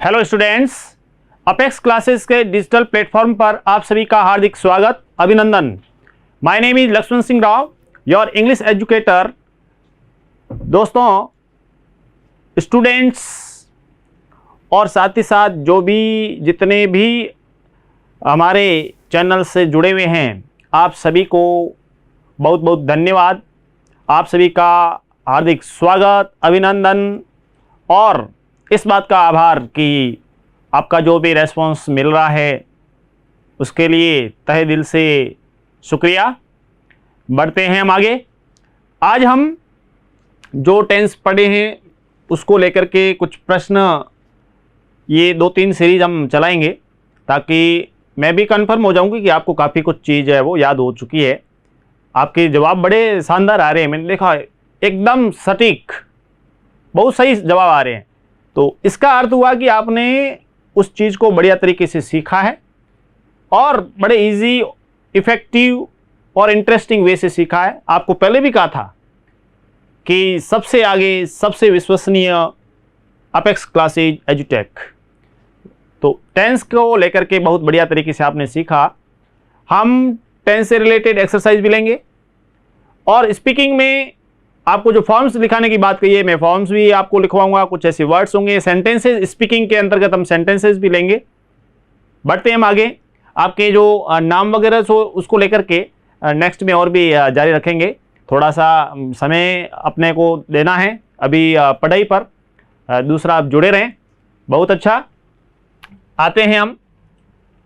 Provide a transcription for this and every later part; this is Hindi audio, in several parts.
हेलो स्टूडेंट्स, अपेक्स क्लासेस के डिजिटल प्लेटफॉर्म पर आप सभी का हार्दिक स्वागत, अभिनंदन। My name is Lakshman Singh Rao, your English educator. दोस्तों, स्टूडेंट्स और साथ ही साथ जितने भी हमारे चैनल से जुड़े हुए हैं, आप सभी को बहुत बहुत धन्यवाद। आप सभी का हार्दिक स्वागत, अभिनंदन और इस बात का आभार कि आपका जो भी रेस्पॉन्स मिल रहा है उसके लिए तहे दिल से शुक्रिया। बढ़ते हैं हम आगे। आज हम जो टेंस पढ़े हैं उसको लेकर के कुछ प्रश्न, ये 2-3 सीरीज हम चलाएंगे ताकि मैं भी कंफर्म हो जाऊंगी कि आपको काफ़ी कुछ चीज़ है वो याद हो चुकी है। आपके जवाब बड़े शानदार आ रहे हैं, मैंने देखा एकदम सटीक, बहुत सही जवाब आ रहे हैं। तो इसका अर्थ हुआ कि आपने उस चीज़ को बढ़िया तरीके से सीखा है और बड़े इजी, इफ़ेक्टिव और इंटरेस्टिंग वे से सीखा है। आपको पहले भी कहा था कि सबसे आगे, सबसे विश्वसनीय अपेक्स क्लासेज एजुटेक। तो टेंस को लेकर के बहुत बढ़िया तरीके से आपने सीखा। हम टेंस से रिलेटेड एक्सरसाइज भी लेंगे और स्पीकिंग में आपको जो फॉर्म्स लिखाने की बात कही है, मैं फॉर्म्स भी आपको लिखवाऊंगा। कुछ ऐसे वर्ड्स होंगे, सेंटेंसेस, स्पीकिंग के अंतर्गत हम सेंटेंसेस भी लेंगे। बढ़ते हैं हम आगे। आपके जो नाम वगैरह सो उसको लेकर के नेक्स्ट में और भी जारी रखेंगे। थोड़ा सा समय अपने को देना है अभी पढ़ाई पर, दूसरा आप जुड़े रहें। बहुत अच्छा। आते हैं हम,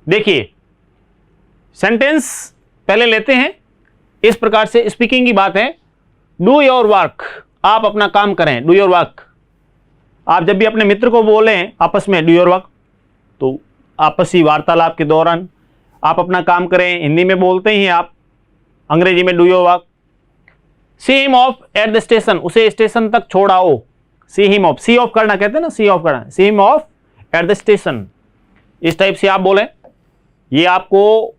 देखिए सेंटेंस पहले लेते हैं। इस प्रकार से स्पीकिंग की बात है, डू योर वर्क, आप अपना काम करें, डू योर वर्क। आप जब भी अपने मित्र को बोलें आपस में डू योर वर्क, तो आपसी वार्तालाप के दौरान आप अपना काम करें। हिंदी में बोलते ही आप, अंग्रेजी में do your work. See him off at the station, उसे स्टेशन तक छोड़ आओ। See him off, see off करना कहते हैं ना, सी ऑफ करना। See him off at the station, इस टाइप से आप बोलें। ये आपको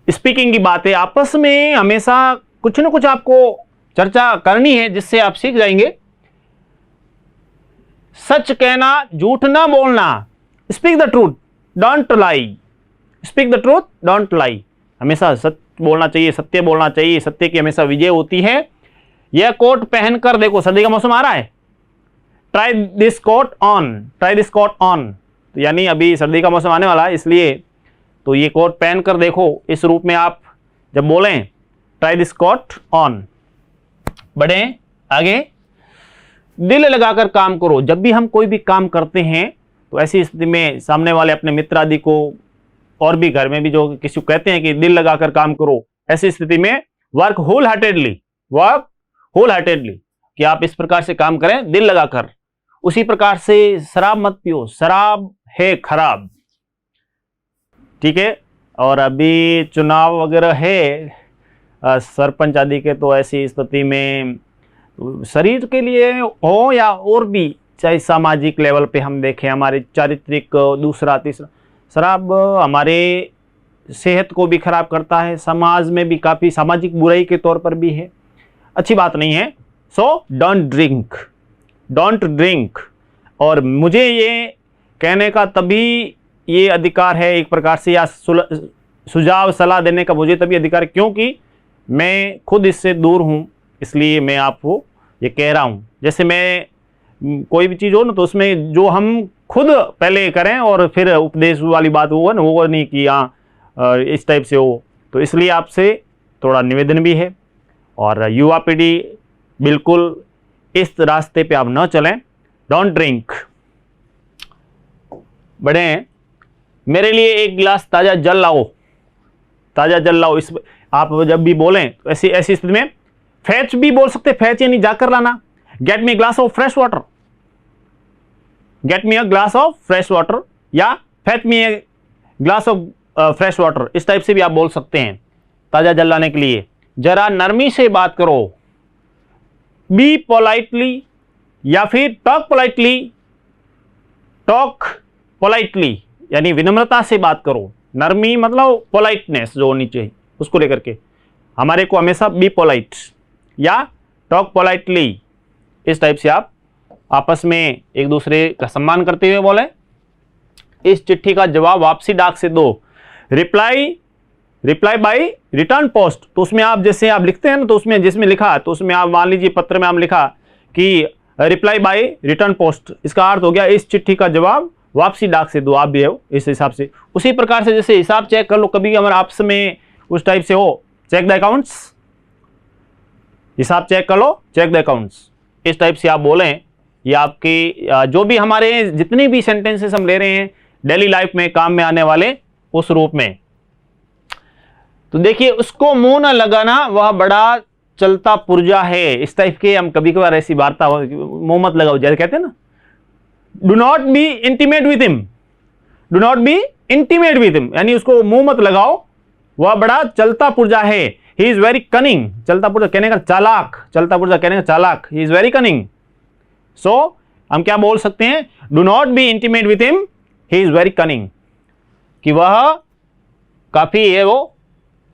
स्पीकिंग की बात है। आपस में हमेशा कुछ ना कुछ आपको चर्चा करनी है जिससे आप सीख जाएंगे। सच कहना, झूठ ना बोलना। Speak the truth, don't lie. Speak the truth, don't lie. हमेशा सत्य बोलना चाहिए, सत्य बोलना चाहिए। सत्य की हमेशा विजय होती है। यह कोट पहनकर देखो, सर्दी का मौसम आ रहा है। Try this coat on, try this coat on, तो यानी अभी सर्दी का मौसम आने वाला है, इसलिए तो ये कोट पहनकर देखो, इस रूप में आप जब बोलें ट्राई दिस कोट ऑन। बढ़े आगे। दिल लगाकर काम करो। जब भी हम कोई भी काम करते हैं तो ऐसी स्थिति में सामने वाले अपने मित्र आदि को और भी घर में भी जो किसी को कहते हैं कि दिल लगाकर काम करो, ऐसी स्थिति में work whole heartedly, work whole heartedly, कि आप इस प्रकार से काम करें दिल लगाकर। उसी प्रकार से शराब मत पियो, शराब है खराब, ठीक है। और अभी चुनाव वगैरह है सरपंच आदि के, तो ऐसी स्थिति में शरीर के लिए हो या और भी, चाहे सामाजिक लेवल पे हम देखें, हमारे चारित्रिक, दूसरा तीसरा, शराब हमारे सेहत को भी खराब करता है, समाज में भी काफ़ी सामाजिक बुराई के तौर पर भी है, अच्छी बात नहीं है। So don't drink, don't drink. और मुझे ये कहने का तभी ये अधिकार है एक प्रकार से, या सुझाव सलाह देने का मुझे तभी अधिकार है क्योंकि मैं खुद इससे दूर हूँ, इसलिए मैं आपको ये कह रहा हूँ। जैसे मैं कोई भी चीज़ हो ना, तो उसमें जो हम खुद पहले करें और फिर उपदेश वाली बात हो ना, वो नहीं कि हाँ इस टाइप से हो। तो इसलिए आपसे थोड़ा निवेदन भी है। और युवा पीढ़ी बिल्कुल इस रास्ते पे आप न चलें, डोंट ड्रिंक। बढ़े, मेरे लिए एक गिलास ताज़ा जल लाओ, ताज़ा जल लाओ। इस आप जब भी बोलें तो ऐसी स्थिति में फैच भी बोल सकते, फैच यानी जाकर लाना। Get me glass of fresh water, get me a glass of fresh water, या fetch me a glass of fresh water, इस टाइप से भी आप बोल सकते हैं ताज़ा जल लाने के लिए। जरा नरमी से बात करो, बी पोलाइटली, या फिर टॉक पोलाइटली, टॉक पोलाइटली यानी विनम्रता से बात करो। नरमी मतलब पोलाइटनेस जो होनी चाहिए उसको लेकर के हमारे को हमेशा बी पोलाइट या टॉक पोलाइटली, इस टाइप से आप आपस में एक दूसरे का सम्मान करते हुए बोले। इस चिट्ठी का जवाब वापसी डाक से दो। रिप्लाई बाय रिटर्न पोस्ट, तो उसमें आप जैसे आप लिखते हैं ना, तो उसमें जिसमें लिखा तो उसमें आप मान लीजिए पत्र में आप लिखा कि रिप्लाई बाय रिटर्न पोस्ट, इसका अर्थ हो गया इस चिट्ठी का जवाब वापसी डाक से दो। आप भी हो इस हिसाब से, उसी प्रकार से जैसे हिसाब चेक कर लो, कभी हमारे आपस में उस टाइप से हो, चेक द अकाउंट्स, हिसाब चेक कर लो, चेक द अकाउंट्स, इस टाइप से आप बोलें। ये आपकी जो भी हमारे जितने भी सेंटेंसेस हम ले रहे हैं डेली लाइफ में काम में आने वाले उस रूप में। तो देखिए, उसको मुंह न लगाना वह बड़ा चलता पुर्जा है, इस टाइप के हम कभी कभार ऐसी वार्ता हो, मुंह मत लगाओ जैसे कहते हैं ना। Do not be intimate with him, do not be intimate with him, यानी उसको मुंह मत लगाओ, वह बड़ा चलता पुर्जा है। ही इज वेरी कनिंग, चलता पुर्जा कहने का चालाक, चलता पुर्जा कहने का चालाक, ही इज वेरी कनिंग। सो हम क्या बोल सकते हैं, do not be intimate with him, he is very cunning, कि वह काफी है, वो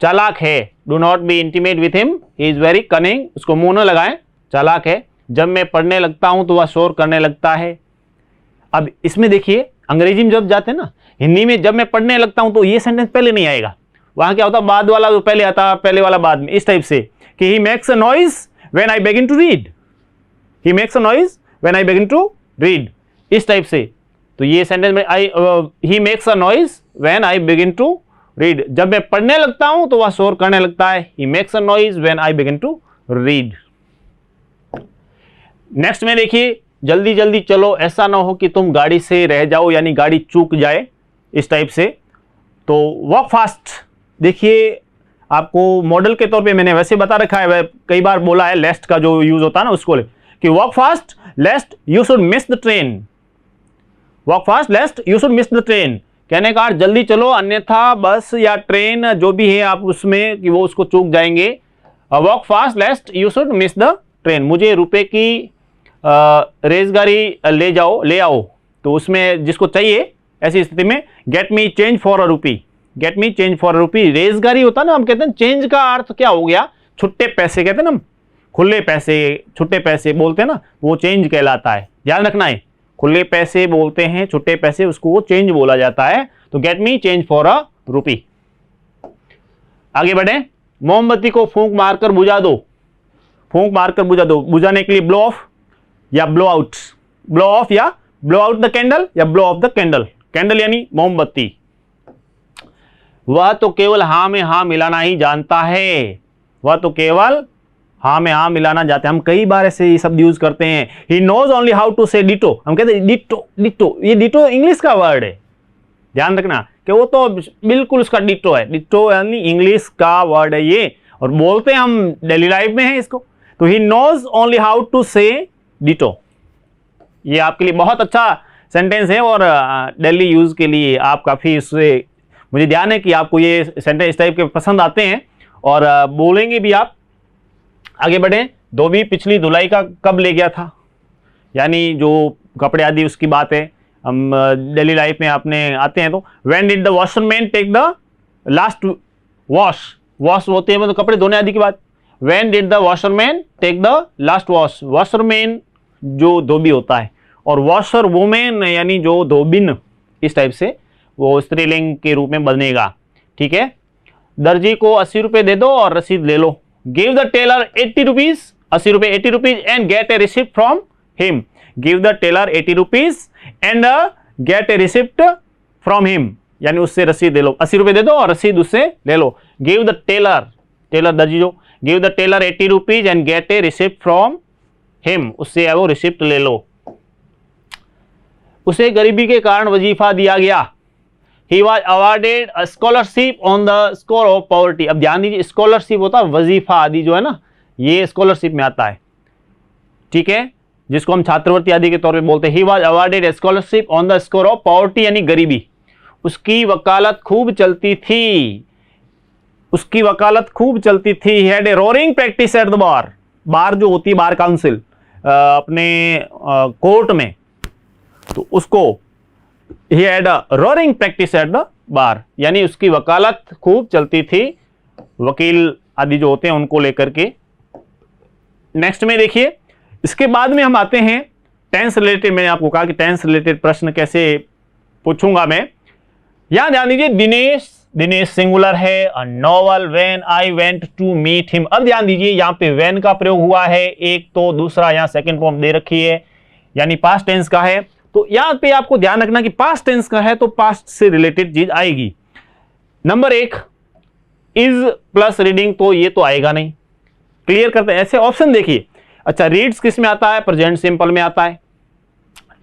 चालाक है। Do not be intimate with him, he is very cunning, उसको मुंह न लगाएं, चालाक है। जब मैं पढ़ने लगता हूं तो वह शोर करने लगता है। अब इसमें देखिए, अंग्रेजी में जब जाते हैं ना, हिंदी में जब मैं पढ़ने लगता हूं तो ये सेंटेंस पहले नहीं आएगा, वहां क्या होता है बाद वाला पहले आता, पहले वाला बाद में, इस टाइप से कि he makes a noise when I begin to read, he makes a noise when I begin to read, इस टाइप से। तो ये सेंटेंस में he makes a noise when I begin to read, जब मैं पढ़ने लगता हूं तो वह शोर करने लगता है। He makes a noise when I begin to read. Next में देखिए, जल्दी जल्दी चलो, ऐसा ना हो कि तुम गाड़ी से रह जाओ, यानी गाड़ी चूक जाए, इस टाइप से। तो वॉक फास्ट, देखिए आपको मॉडल के तौर पे मैंने वैसे बता रखा है, कई बार बोला है लेस्ट का जो यूज होता है ना उसको, कि walk fast लेस्ट you should miss the train, walk fast लेस्ट you should miss the train, कहने का जल्दी चलो अन्यथा बस या ट्रेन जो भी है आप उसमें कि वो उसको चूक जाएंगे। Walk fast लेस्ट you should miss the train, मुझे रुपए की रेलगाड़ी ले आओ, तो उसमें जिसको चाहिए ऐसी स्थिति में get me change for a rupee, get me change for a rupee. रेलगाड़ी होता है ना, हम कहते हैं चेंज का अर्थ क्या हो गया, छुट्टे पैसे कहते हैं ना, हम खुले पैसे, छुट्टे पैसे बोलते हैं ना, वो चेंज कहलाता है, ध्यान रखना है। खुले पैसे बोलते हैं, छुट्टे पैसे उसको वो चेंज बोला जाता है। तो gate me change for a रूपी। आगे बढ़े, मोमबत्ती को फूंक मारकर बुझा दो, फूंक मारकर बुझा दो, बुझाने के लिए ब्लो ऑफ या ब्लो आउट, ब्लो ऑफ या ब्लो आउट द कैंडल या blow of the candle, candle यानी मोमबत्ती। वह तो केवल हां में हां मिलाना ही जानता है, वह तो केवल हाँ में हाँ मिलाना जाते हैं। हम कई बार ऐसे ये शब्द यूज करते हैं, he knows only how to say ditto, हम कहते हैं डिटो, डिटो, ये डिटो इंग्लिश का वर्ड है, ध्यान रखना कि वो तो बिल्कुल उसका डिटो है, डिटो यानी इंग्लिश का वर्ड है ये, और बोलते हैं हम डेली लाइफ में है इसको। तो he knows only how to say ditto, ये आपके लिए बहुत अच्छा सेंटेंस है और डेली यूज के लिए आप काफी उससे, मुझे ध्यान है कि आपको ये सेंटेंस इस टाइप के पसंद आते हैं और बोलेंगे भी आप। आगे बढ़े, धोबी पिछली धुलाई का कब ले गया था, यानी जो कपड़े आदि उसकी बात है, हम डेली लाइफ में आपने आते हैं। तो when did the washerman take the last wash, wash होते हैं मतलब कपड़े धोने आदि की बात। When did the washerman take the last wash, washerman जो धोबी होता है, और वॉशर वुमेन यानी जो धोबिन, इस टाइप से वो स्त्रीलिंग के रूप में बनेगा, ठीक है। दर्जी को 80 रुपए दे दो और रसीद ले लो। गिव द टेलर 80 रुपीज, 80 रुपए 80 rupees and get a receipt from him, give the tailor 80 rupees and get a receipt from him, यानी उससे रसीद ले लो, 80 रुपए दे दो और रसीद उससे ले लो। गिव द टेलर, टेलर दर्जी जो, give the tailor 80 rupees and get a receipt from him, उससे वो रिसिप्ट ले लो। उसे गरीबी के कारण वजीफा दिया गया, he was awarded a scholarship on the score of poverty। अब ध्यान दीजिए, स्कॉलरशिप होता है वजीफा आदि जो है ना, ये स्कॉलरशिप में आता है, ठीक है, जिसको हम छात्रवृत्ति आदि के तौर पे बोलते हैं। he was awarded a scholarship on the score of poverty यानी गरीबी। उसकी वकालत खूब चलती थी, उसकी वकालत खूब चलती थी। he had a roaring practice at the bar, बार जो होती है बार काउंसिल अपने कोर्ट में, तो उसको he had a roaring practice at the bar, यानी उसकी वकालत खूब चलती थी, वकील आदि जो होते हैं उनको लेकर के। नेक्स्ट में देखिए, इसके बाद में हम आते हैं टेंस रिलेटेड। मैंने आपको कहा कि टेंस रिलेटेड प्रश्न कैसे पूछूंगा मैं। यहां ध्यान दीजिए, दिनेश, दिनेश सिंगुलर है। A novel when I went to meet him. अब ध्यान दीजिए यहां पे व्हेन का प्रयोग हुआ है एक, तो दूसरा यहां सेकंड फॉर्म दे रखी है, यानी पास्ट टेंस का है। तो यहां पे आपको ध्यान रखना कि पास्ट टेंस का है तो पास्ट से रिलेटेड चीज आएगी। नंबर एक, इज प्लस रीडिंग, तो ये तो आएगा नहीं। क्लियर करते हैं, ऐसे ऑप्शन देखिए। अच्छा, रीड्स किस में आता है? प्रेजेंट सिंपल में आता है।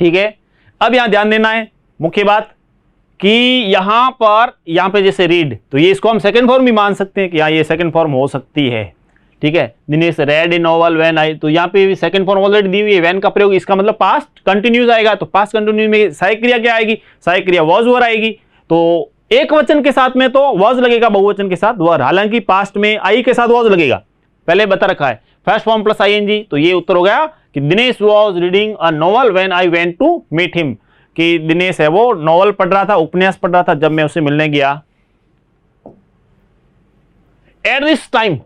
ठीक है, अब यहां ध्यान देना है मुख्य बात कि यहां पे जैसे रीड, तो ये इसको हम सेकंड फॉर्म भी मान सकते हैं कि हाँ ये सेकंड फॉर्म हो सकती है। ठीक है, Dinesh red A novel when आई, तो यहां पे सेकंड फॉर्म ऑलरेडी दी हुई है, व्हेन का प्रयोग, इसका मतलब पास्ट कंटिन्यूस आएगा। तो पास्ट कंटिन्यूस में सहायक क्रिया क्या आएगी? सहायक क्रिया वॉज वर आएगी। तो एक वचन के साथ में तो वॉज लगेगा, बहुवचन के साथ वर। हालांकि पास्ट में आई के साथ वॉज लगेगा, पहले बता रखा है, फर्स्ट फॉर्म प्लस आईएनजी। तो ये उत्तर हो गया कि Dinesh was reading a novel when I went to meet him, कि दिनेश है वो नॉवल पढ़ रहा था, उपन्यास पढ़ रहा था जब मैं उसे मिलने गया। Eight this time,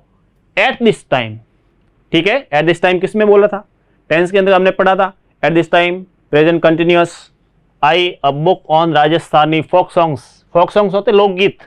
eight this time, ठीक है, एट दिस टाइम किस में बोला था? टेंस के अंदर हमने पढ़ा था। At this time present continuous, I a book on Rajasthani folk songs. Folk songs होते लोकगीत।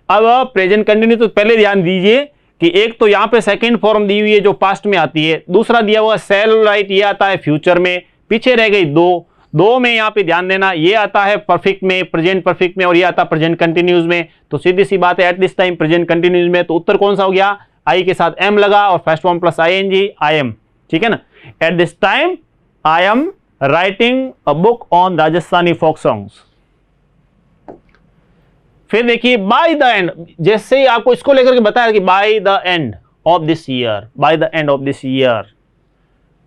अब प्रेजेंट कंटिन्यूअस, तो पहले ध्यान दीजिए कि एक तो यहां पे सेकंड फॉर्म दी हुई है जो पास्ट में आती है, दूसरा दिया हुआ सेल राइट, ये आता है फ्यूचर में, पीछे रह गई दो में यहां पे ध्यान देना, ये आता है परफेक्ट में, प्रेजेंट परफेक्ट में, और ये आता प्रेजेंट कंटिन्यूस में। तो सीधी सी बात है, eight this time present continuous में, तो उत्तर कौन सा हो गया? आई के साथ एम लगा और first form plus ING, I am. ठीक है ना, at this time I am writing a book on Rajasthani folk songs. फिर देखिए बाय द एंड, जैसे ही आपको इसको लेकर के बताया कि bye the end of this year, bye the end of this year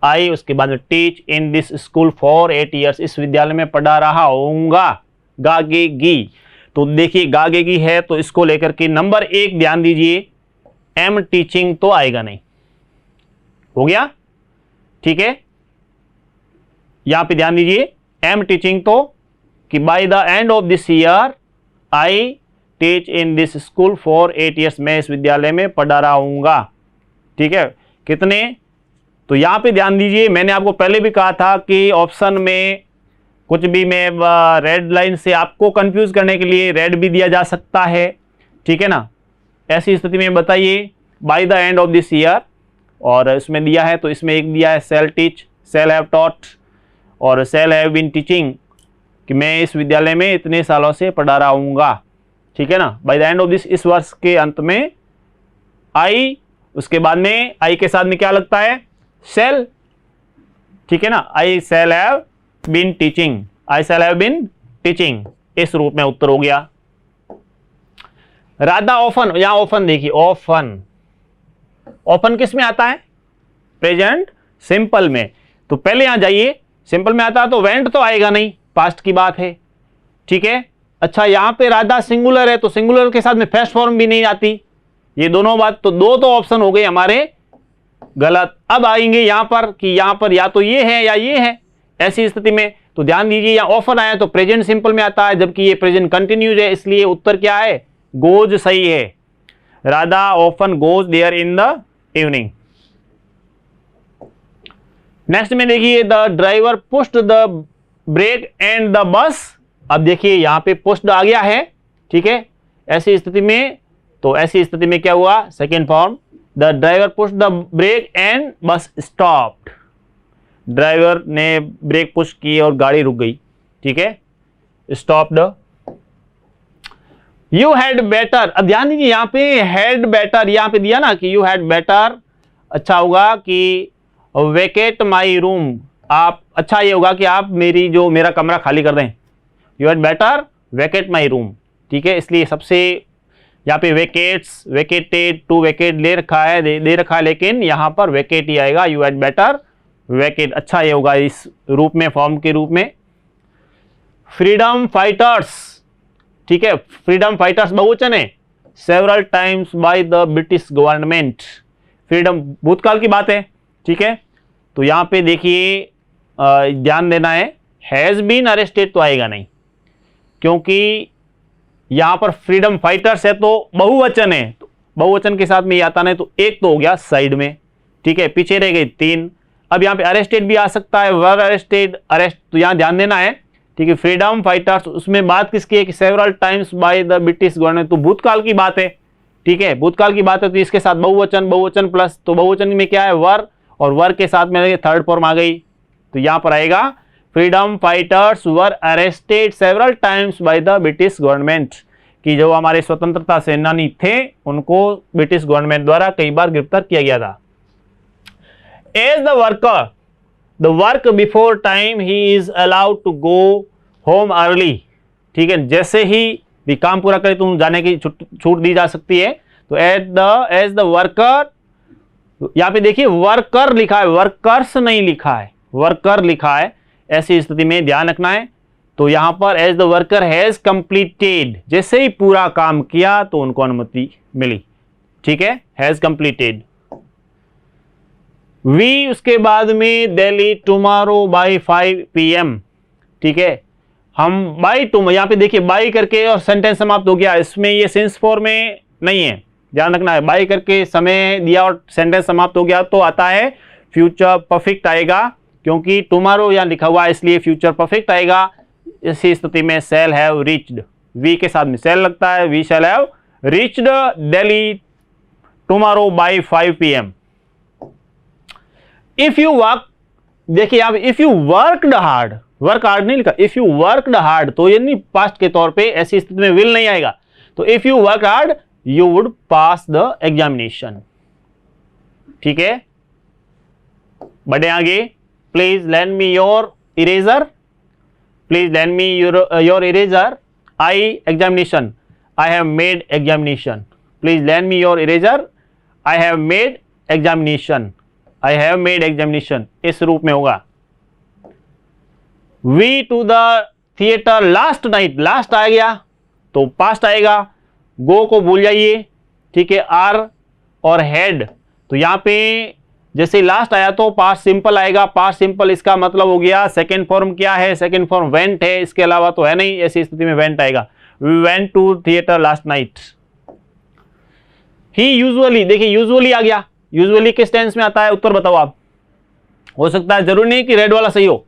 I, उसके बाद में teach in this school for 8 years, इस विद्यालय में पढ़ा रहा होऊंगा, गागेगी। तो देखिए गागेगी है, तो इसको लेकर के नंबर एक ध्यान दीजिए, एम टीचिंग तो आएगा नहीं। हो गया, ठीक है, यहां पे ध्यान दीजिए, एम टीचिंग तो कि bye the end of this year I teach in this school for 8 years, मैं इस विद्यालय में पढ़ा रहा हूंगा। ठीक है, कितने? तो यहां पे ध्यान दीजिए, मैंने आपको पहले भी कहा था कि ऑप्शन में कुछ भी मैं रेड लाइन से आपको कंफ्यूज करने के लिए रेड भी दिया जा सकता है। ठीक है ना, ऐसी स्थिति में बताइए by the end of this year, और इसमें दिया है, तो इसमें एक दिया है shall teach, shall have taught, और सेल हैव बीन टीचिंग, कि मैं इस विद्यालय में इतने सालों से पढ़ा रहा हूँगा। ठीक है ना, bye the end of this, इस वर्ष के अंत में आई, उसके बाद में आई के साथ में क्या लगता है? सेल। ठीक है ना, I shall have been teaching, I shall have been teaching, इस रूप में उत्तर हो गया। राधा ऑफन, यहां ऑफन देखिए, ऑफन, ऑफन किस में आता है? प्रेजेंट सिंपल में। तो पहले यहां जाइए, सिंपल में आता है तो वेंट तो आएगा नहीं, पास्ट की बात है। ठीक है, अच्छा यहां पे राधा सिंगुलर है, तो सिंगुलर के साथ में फर्स्ट फॉर्म भी नहीं आती, ये दोनों बात, तो दो तो ऑप्शन हो गए हमारे गलत। अब आएंगे यहां पर कि यहां पर या तो ये है या ये है, ऐसी स्थिति में तो ध्यान दीजिए, यहां ऑफन आया तो प्रेजेंट सिंपल में आता है, जबकि ये प्रेजेंट कंटिन्यूज है, इसलिए उत्तर क्या है? गोज सही है। Radha often goes there in the evening. Next में देखिए, the driver pushed the brake and the bus. अब देखिए यहां पे पुश्ड आ गया है, ठीक है, ऐसी स्थिति में, तो ऐसी स्थिति में क्या हुआ? Second form, the driver push the brake and bus stopped. Driver ने ब्रेक पुश की और गाड़ी रुक गई। ठीक है, स्टॉप्ड। यू हैड बेटर, अब ध्यान दीजिए यहां पे हैड बेटर, यहां पे दिया ना कि यू हैड बेटर, अच्छा होगा कि वेकेट माई रूम, आप, अच्छा ये होगा कि आप मेरा कमरा खाली कर दें। You had better vacate my room. ठीक है, इसलिए सबसे यहाँ पे वेकेट्स, वेकेटेड, टू वेकेट दे रखा है, लेकिन यहाँ पर वेकेट ही आएगा। यू हैड बेटर वेकेट, अच्छा ये होगा इस रूप में, फॉर्म के रूप में। फ्रीडम फाइटर्स, ठीक है, फ्रीडम फाइटर्स बहुवचन है, several times by the British government. Freedom भूतकाल की बात है। ठीक है, तो यहाँ पे देखिए ध्यान देना है, हैज बीन अरेस्टेड तो आएगा नहीं, क्योंकि यहां पर फ्रीडम फाइटर्स है तो बहुवचन है, तो बहुवचन के साथ में ये आता नहीं, तो एक तो हो गया साइड में। ठीक है, पीछे रह गई 3। अब यहां पे अरेस्टेड भी आ सकता है, वर अरेस्टेड, अरेस्ट, तो यहां ध्यान देना है। ठीक है, फ्रीडम फाइटर्स, उसमें बात किसकी है कि several times by the British government, तो भूतकाल की बात है, ठीक है, भूतकाल की बात है, तो इसके साथ बहुवचन, बहुवचन प्लस, तो बहुवचन में क्या है वर, और वर के साथ में थर्ड फॉर्म आ गई, तो यहां पर आएगा freedom fighters were arrested several times by the British government, कि जो हमारे स्वतंत्रता सेनानी थे उनको ब्रिटिश गवर्नमेंट द्वारा कई बार गिरफ्तार किया गया था। As the worker the work before time he is allowed to go home early, ठीक है, जैसे ही भी काम पूरा करे तो जाने की छूट दी जा सकती है। तो एज द वर्कर, यहां पे देखिए वर्कर लिखा है, वर्कर्स नहीं लिखा है, वर्कर लिखा है, ऐसी स्थिति में ध्यान रखना है। तो यहां पर as the worker has completed, जैसे ही पूरा काम किया तो उनको अनुमति मिली, ठीक है, हैज कंप्लीटेड। वी उसके बाद में दिल्ली टुमारो बाय 5 PM, ठीक है, हम बाय टुमारो, यहां पे देखिए बाय करके और सेंटेंस समाप्त हो गया, इसमें ये सेंस फॉर्म में नहीं है, ध्यान रखना है, बाय करके समय दिया और सेंटेंस समाप्त हो गया तो आता है फ्यूचर परफेक्ट आएगा, क्योंकि टुमारो यहां लिखा हुआ है इसलिए फ्यूचर परफेक्ट आएगा। इसी स्थिति में शैल हैव रीच्ड, वी के साथ में शैल लगता है, we shall have reached Delhi tomorrow by 5 PM। If you work, देखिए आप if you worked hard, work hard नहीं लिखा, इफ यू वर्कड हार्ड, तो ये नहीं पास्ट के तौर पे, ऐसी स्थिति में विल नहीं आएगा, तो if you work hard you would pass the examination, ठीक है। बढ़े आगे, please lend me your eraser, please lend me your eraser, I examination, I have made examination, please lend me your eraser, I have made examination, I have made examination, इस रूप में होगा। We to the theatre last night, last आ गया तो पास्ट आएगा, गो को भूल जाइए, ठीक है, आर और हेड, तो यहां पे जैसे लास्ट आया तो पास्ट सिंपल आएगा, पास्ट सिंपल इसका मतलब हो गया सेकेंड फॉर्म क्या है, सेकेंड फॉर्म वेंट है, इसके अलावा तो है नहीं, ऐसी स्थिति में वेंट आएगा, we went to theatre last night. He usually, देखिए यूजुअली आ गया, यूजुअली किस टेंस में आता है, उत्तर बताओ आप, हो सकता है, जरूरी नहीं कि रेड वाला सही हो,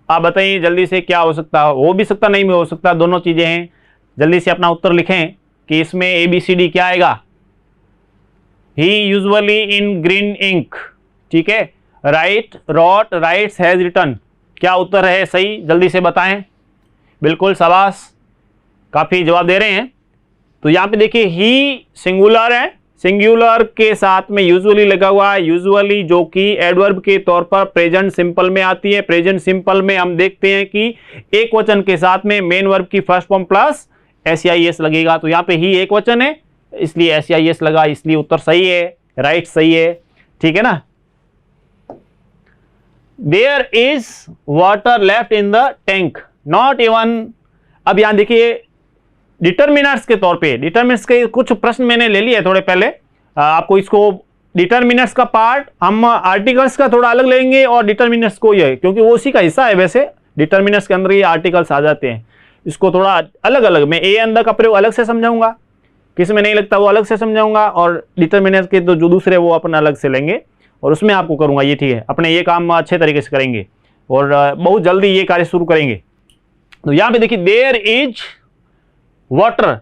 आप बताइए जल्दी से क्या हो सकता है, हो भी सकता नहीं भी हो सकता, दोनों चीजें हैं, जल्दी से अपना उत्तर लिखें कि इसमें ABCD क्या आएगा। He usually in green ink, ठीक है, right, wrote, writes, has written, क्या उत्तर है सही, जल्दी से बताएं, बिल्कुल शाबाश, काफी जवाब दे रहे हैं। तो यहां पे देखिए ही सिंगुलर है, सिंगुलर के साथ में यूजुअली लगा हुआ है, यूजुअली जो कि एडवर्ब के तौर पर प्रेजेंट सिंपल में आती है। प्रेजेंट सिंपल में हम देखते हैं कि एक वचन के साथ में मेन वर्ब की फर्स्ट फॉर्म प्लस SEIS लगेगा, तो यहाँ पे ही एक वचन है इसलिए SEIS लगा, इसलिए उत्तर सही है, राइट सही है, ठीक है ना। There is water left in the tank, not even, अब यहां देखिए डिटर्मिनर्स के तौर पे, डिटर्मिनर्स के कुछ प्रश्न मैंने ले लिए थोड़े पहले, आपको इसको डिटर्मिनर्स का पार्ट हम आर्टिकल्स का थोड़ा अलग लेंगे और डिटर्मिनर्स को ये, क्योंकि वो उसी का हिस्सा है, वैसे डिटर्मिनर्स के अंदर ये आर्टिकल्स आ जाते हैं, इसको थोड़ा अलग अलग, मैं ए अंदर का प्रयोग अलग से समझाऊंगा, किस में नहीं लगता वो अलग से समझाऊंगा, और डिटर्मिनर्स के तो जो दूसरे वो अपना अलग से लेंगे और उसमें आपको करूंगा ये, ठीक है, अपने ये काम अच्छे तरीके से करेंगे और बहुत जल्दी ये कार्य शुरू करेंगे। तो यहां पे देखिए देयर इज वाटर,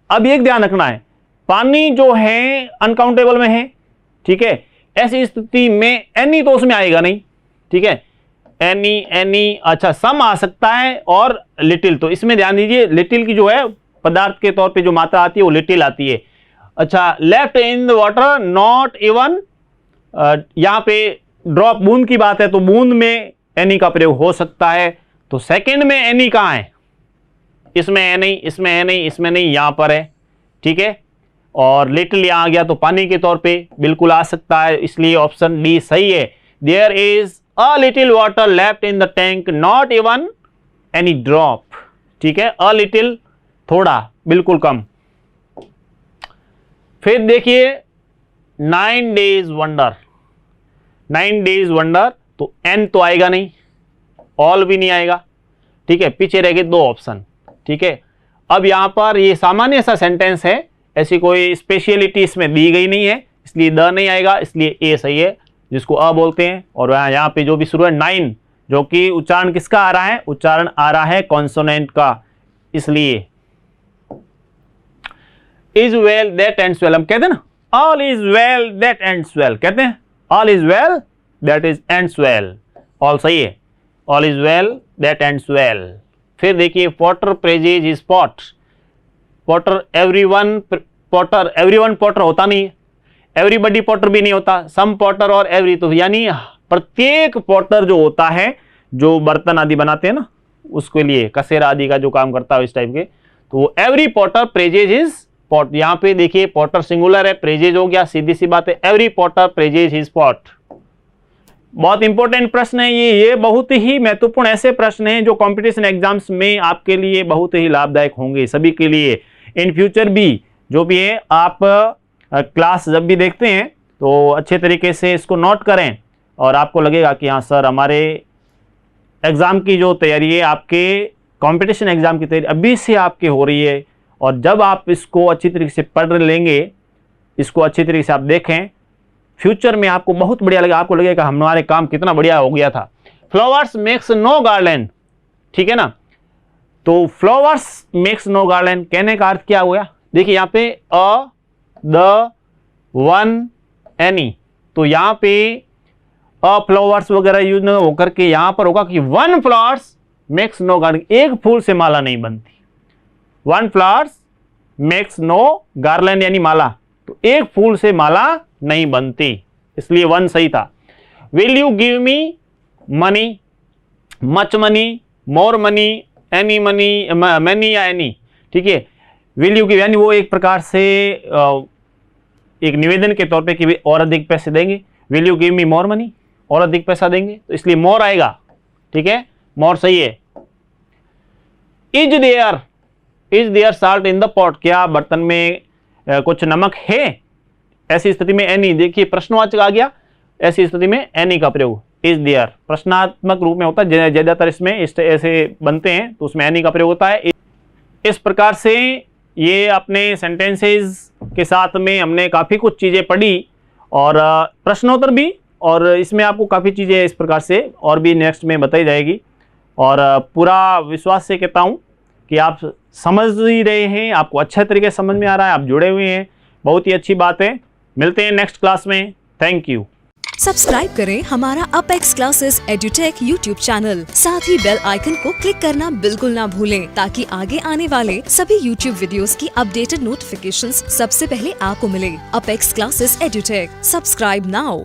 अब एक ध्यान रखना है, पानी जो है अनकाउंटेबल में है, ठीक है, ऐसी स्थिति में एनी तो उसमें आएगा नहीं, ठीक है, एनी, अच्छा सम आ सकता है और लिटिल, तो इसमें ध्यान दीजिए, लिटिल की जो है पदार्थ के तौर पे जो मात्रा आती है वो लिटिल आती है। अच्छा, left in the water not even, यहां पे ड्रॉप बूंद की बात है तो बूंद में एनी का प्रयोग हो सकता है, तो सेकंड में एनी कहां है, इसमें है नहीं, इसमें है नहीं, इसमें नहीं, यहां पर है, ठीक है, और लिटिल यहां आ गया तो पानी के तौर पे बिल्कुल आ सकता है, इसलिए ऑप्शन डी सही है। There is a little water left in the tank not even any drop, ठीक है, अ लिटिल थोड़ा, बिल्कुल कम। फिर देखिए 9 days वंडर, 9 days वंडर, तो एन तो आएगा नहीं, ऑल भी नहीं आएगा, ठीक है, पीछे रह गए दो ऑप्शन, ठीक है। अब यहां पर ये सामान्य सा सेंटेंस है, ऐसी कोई स्पेशलिटी इसमें दी गई नहीं है, इसलिए द नहीं आएगा, इसलिए ए सही है, जिसको अ बोलते हैं, और यहाँ पे जो भी शुरू है 9, जो कि उच्चारण किसका आ रहा है, उच्चारण आ रहा है कॉन्सोनेंट का, इसलिए is well that ends well, हम कहते हैं ना all is well that ends well, कहते हैं all is well that is ends well, all सही है, all is well that ends well. फिर देखिए Potter praises his pot, Potter everyone Potter होता नहीं है, एवरीबडी पॉटर भी नहीं होता, सम पॉटर और एवरी, तो यानी प्रत्येक पॉटर जो होता है जो बर्तन आदि बनाते हैं ना उसके लिए कसेरा आदि का जो काम करता है इस टाइप के, तो every Potter praises his pot. यहाँ पे देखिए पॉटर सिंगुलर है, प्रेजेज हो गया, सीधी सी बात है, every Potter praises his pot. बहुत इंपॉर्टेंट प्रश्न है ये बहुत ही महत्वपूर्ण ऐसे प्रश्न हैं जो कंपटीशन एग्जाम्स में आपके लिए बहुत ही लाभदायक होंगे, सभी के लिए इन फ्यूचर भी। जो भी है आप क्लास जब भी देखते हैं तो अच्छे तरीके से इसको नोट करें और आपको लगेगा कि हाँ सर हमारे एग्ज़ाम की जो तैयारी है, आपके कंपटीशन एग्ज़ाम की तैयारी अभी से आपकी हो रही है, और जब आप इसको अच्छी तरीके से पढ़ लेंगे, इसको अच्छी तरीके से आप देखें, फ्यूचर में आपको बहुत बढ़िया लगेगा, आपको लगेगा हमारे काम कितना बढ़िया हो गया था। फ्लावर्स मेक्स नो गार्डन, ठीक है ना, तो फ्लावर्स मेक्स नो गार्डन कहने का अर्थ क्या हुआ, देखिए यहाँ पे अ द वन एनी, तो यहाँ पे अ फ्लावर्स वगैरह यूज न होकर के यहाँ पर होगा कि one flowers makes no garden, एक फूल से माला नहीं बनती, one flowers makes no garland यानी माला, तो एक फूल से माला नहीं बनती, इसलिए वन सही था। Will you give me money, much money, more money, any money, many या एनी, ठीक है। विल यू गिव यानी वो एक प्रकार से एक निवेदन के तौर पे कि और अधिक पैसे देंगे, will you give me more money, और अधिक पैसा देंगे, तो इसलिए मोर आएगा, ठीक है, मोर सही है। Is there salt in the pot, क्या बर्तन में कुछ नमक है, ऐसी स्थिति में एनी, देखिए प्रश्नवाचक आ गया, ऐसी स्थिति में एनी का प्रयोग, इज देयर प्रश्नात्मक रूप में होता है, ज्यादातर इसमें ऐसे बनते हैं तो उसमें एनी का प्रयोग होता है। इस प्रकार से ये अपने सेंटेंसेस के साथ में हमने काफ़ी कुछ चीज़ें पढ़ी और प्रश्नोत्तर भी, और इसमें आपको काफ़ी चीज़ें इस प्रकार से और भी नेक्स्ट में बताई जाएगी, और पूरा विश्वास से कहता हूँ कि आप समझ ही रहे हैं, आपको अच्छा तरीके से समझ में आ रहा है, आप जुड़े हुए हैं, बहुत ही अच्छी बात है। मिलते हैं नेक्स्ट क्लास में, थैंक यू। सब्सक्राइब करें हमारा Apex Classes Edutech YouTube channel, साथ ही बेल आइकन को क्लिक करना बिल्कुल ना भूलें ताकि आगे आने वाले सभी यूट्यूब वीडियोस की अपडेटेड नोटिफिकेशंस सबसे पहले आपको मिले। Apex Classes Edutech, subscribe now.